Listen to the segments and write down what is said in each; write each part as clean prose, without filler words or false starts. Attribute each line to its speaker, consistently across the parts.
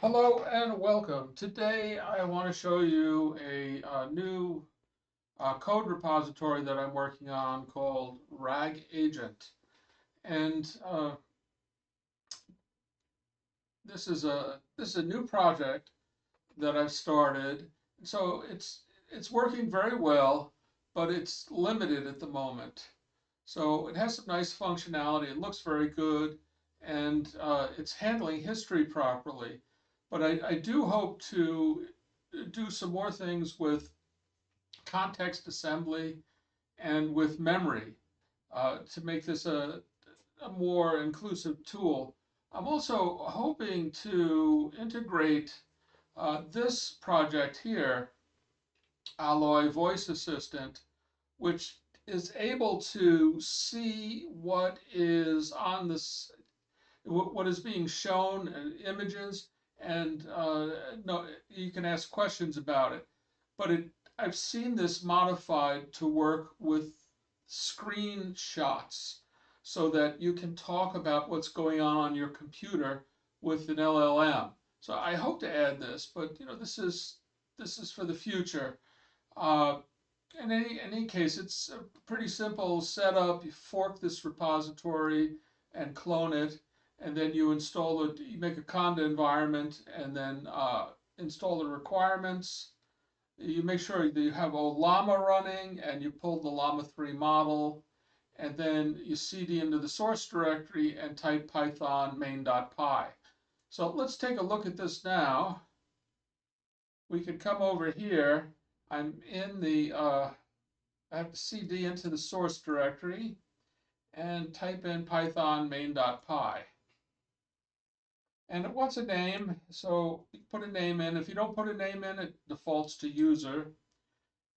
Speaker 1: Hello and welcome. Today I want to show you a new code repository that I'm working on called RAG Agent. And this is a new project that I've started. So it's working very well, but it's limited at the moment. So it has some nice functionality. It looks very good, and it's handling history properly. But I do hope to do some more things with context assembly and with memory to make this a more inclusive tool. I'm also hoping to integrate this project here, Alloy Voice Assistant, which is able to see what is on this, what is being shown, images, and no, you can ask questions about it. But I've seen this modified to work with screenshots so that you can talk about what's going on your computer with an LLM. So I hope to add this, but this is for the future. Uh, in any case, it's a pretty simple setup. You fork this repository and clone it, and then you install it. You make a conda environment, and then install the requirements. You make sure that you have Ollama running, and you pull the Llama 3 model, and then you cd into the source directory and type python main.py. So let's take a look at this now. We can come over here. I'm in the I have to cd into the source directory and type in python main.py. And it wants a name, so you put a name in. If you don't put a name in, it defaults to user.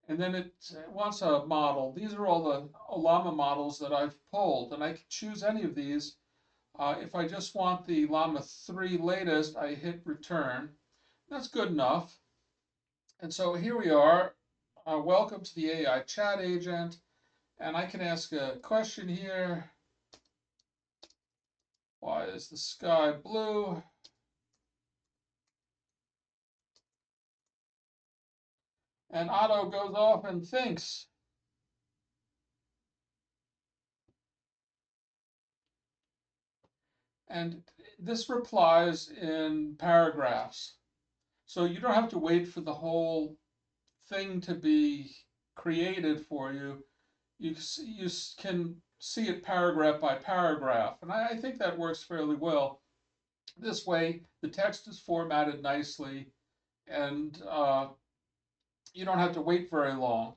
Speaker 1: And then it wants a model. These are all the Ollama models that I've pulled, and I can choose any of these. If I just want the Llama 3 latest, I hit return. That's good enough. And so here we are. Welcome to the AI chat agent. And I can ask a question here. Why is the sky blue? And Otto goes off and thinks. And this replies in paragraphs. So you don't have to wait for the whole thing to be created for you. You can see it paragraph by paragraph. And I think that works fairly well. This way, the text is formatted nicely, and you don't have to wait very long.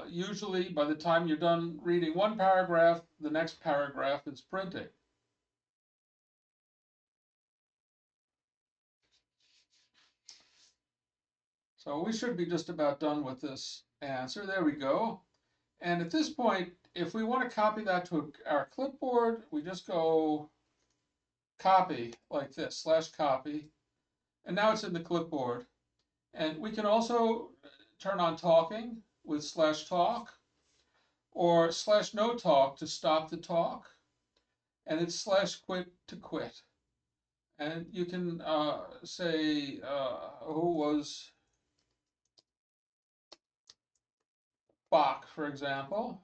Speaker 1: Usually, by the time you're done reading one paragraph, the next paragraph is printing. So we should be just about done with this answer. There we go. And at this point, if we want to copy that to our clipboard, we just go copy like this, /copy. And now it's in the clipboard. And we can also turn on talking with /talk or /no talk to stop the talk. And it's /quit to quit. And you can say who was Bach, for example.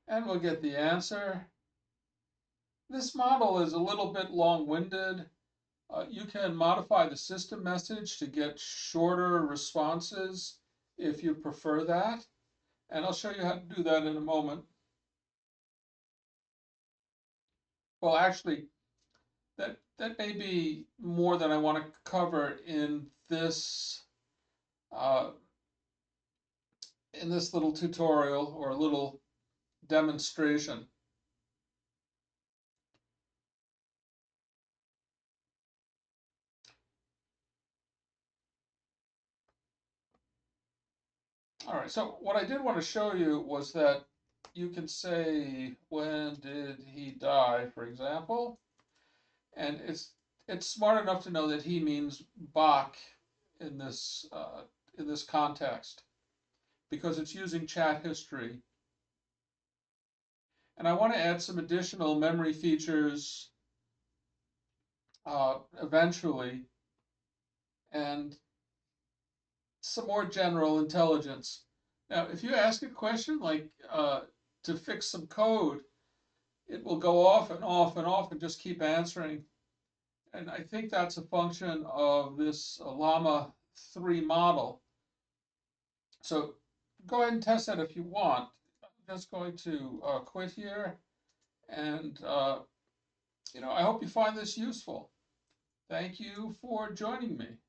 Speaker 1: And we'll get the answer. This model is a little bit long-winded. You can modify the system message to get shorter responses if you prefer that. And I'll show you how to do that in a moment. Well, actually, that may be more than I want to cover uh, in this little tutorial or little demonstration. All right, so what I did want to show you was that you can say, when did he die, for example, and it's smart enough to know that he means Bach in this context because it's using chat history. And I want to add some additional memory features eventually, and some more general intelligence. Now, if you ask a question like to fix some code, it will go off and off and off and just keep answering. And I think that's a function of this Ollama 3 model. So go ahead and test that if you want. I'm just going to quit here. And, I hope you find this useful. Thank you for joining me.